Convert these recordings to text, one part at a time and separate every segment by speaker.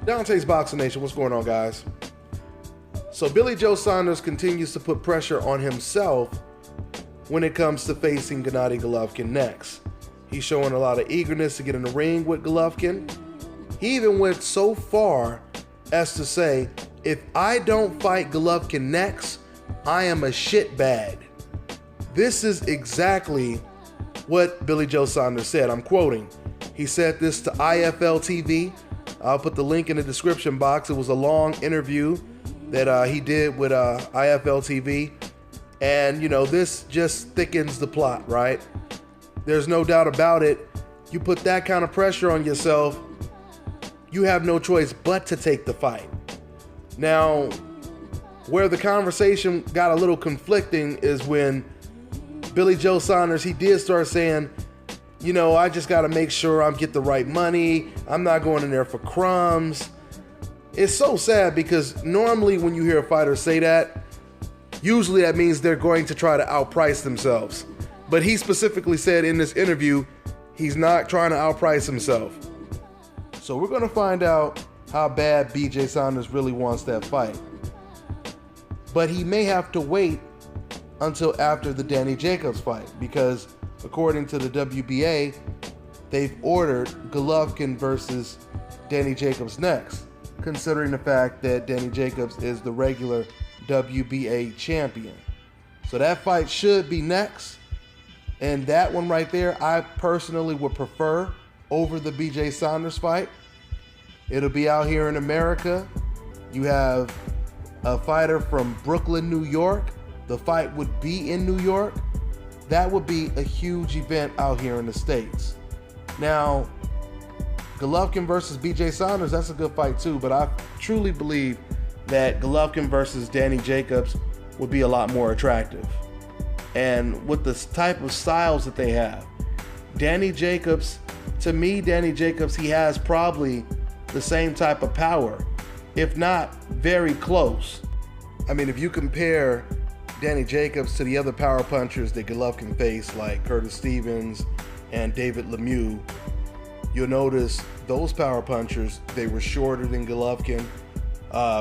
Speaker 1: Dante's Boxing Nation, what's going on, guys? So Billy Joe Saunders continues to put pressure on himself when it comes to facing Gennady Golovkin next. He's showing a lot of eagerness to get in the ring with Golovkin. He even went so far as to say, if I don't fight Golovkin next, I am a shitbag. This is exactly what Billy Joe Saunders said. I'm quoting. He said this to IFL TV. I'll put the link in the description box. It was a long interview that he did with IFL TV. And, you know, this just thickens the plot, right? There's no doubt about it. You put that kind of pressure on yourself, you have no choice but to take the fight. Now, where the conversation got a little conflicting is when Billy Joe Saunders, he did start saying, you know, I just got to make sure I get the right money. I'm not going in there for crumbs. It's so sad because normally when you hear a fighter say that, usually that means they're going to try to outprice themselves. But he specifically said in this interview, he's not trying to outprice himself. So we're going to find out how bad BJ Saunders really wants that fight. But he may have to wait until after the Danny Jacobs fight because according to the WBA, they've ordered Golovkin versus Danny Jacobs next, considering the fact that Danny Jacobs is the regular WBA champion. So that fight should be next. And that one right there, I personally would prefer over the BJ Saunders fight. It'll be out here in America. You have a fighter from Brooklyn, New York. The fight would be in New York. That would be a huge event out here in the States. Now, Golovkin versus BJ Saunders, that's a good fight too, but I truly believe that Golovkin versus Danny Jacobs would be a lot more attractive. And with the type of styles that they have, Danny Jacobs, to me, Danny Jacobs, he has probably the same type of power, if not very close. I mean, if you compare Danny Jacobs to the other power punchers that Golovkin faced, like Curtis Stevens and David Lemieux, you'll notice those power punchers, they were shorter than Golovkin.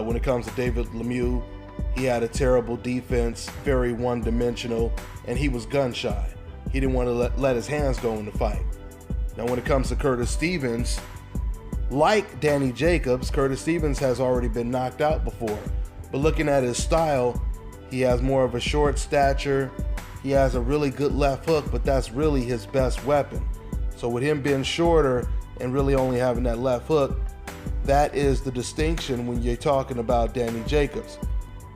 Speaker 1: When it comes to David Lemieux, he had a terrible defense, very one-dimensional, and he was gun-shy. He didn't want to let his hands go in the fight. Now, when it comes to Curtis Stevens, like Danny Jacobs, Curtis Stevens has already been knocked out before. But looking at his style, he has more of a short stature. He has a really good left hook, but that's really his best weapon. So with him being shorter and really only having that left hook, that is the distinction when you're talking about Danny Jacobs.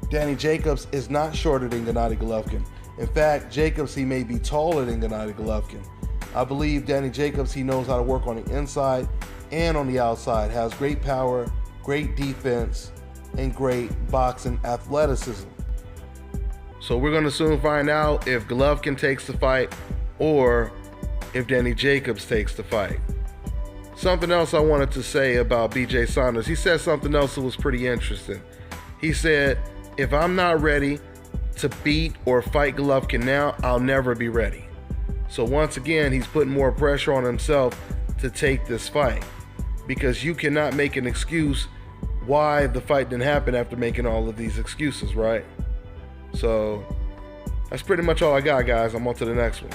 Speaker 1: Danny Jacobs is not shorter than Gennady Golovkin. In fact, Jacobs, he may be taller than Gennady Golovkin. I believe Danny Jacobs, he knows how to work on the inside and on the outside, has great power, great defense, and great boxing athleticism. So we're going to soon find out if Golovkin takes the fight or if Danny Jacobs takes the fight. Something else I wanted to say about BJ Saunders, he said something else that was pretty interesting. He said, if I'm not ready to beat or fight Golovkin now, I'll never be ready. So once again, he's putting more pressure on himself to take this fight because you cannot make an excuse why the fight didn't happen after making all of these excuses, right? So that's pretty much all I got, guys. I'm on to the next one.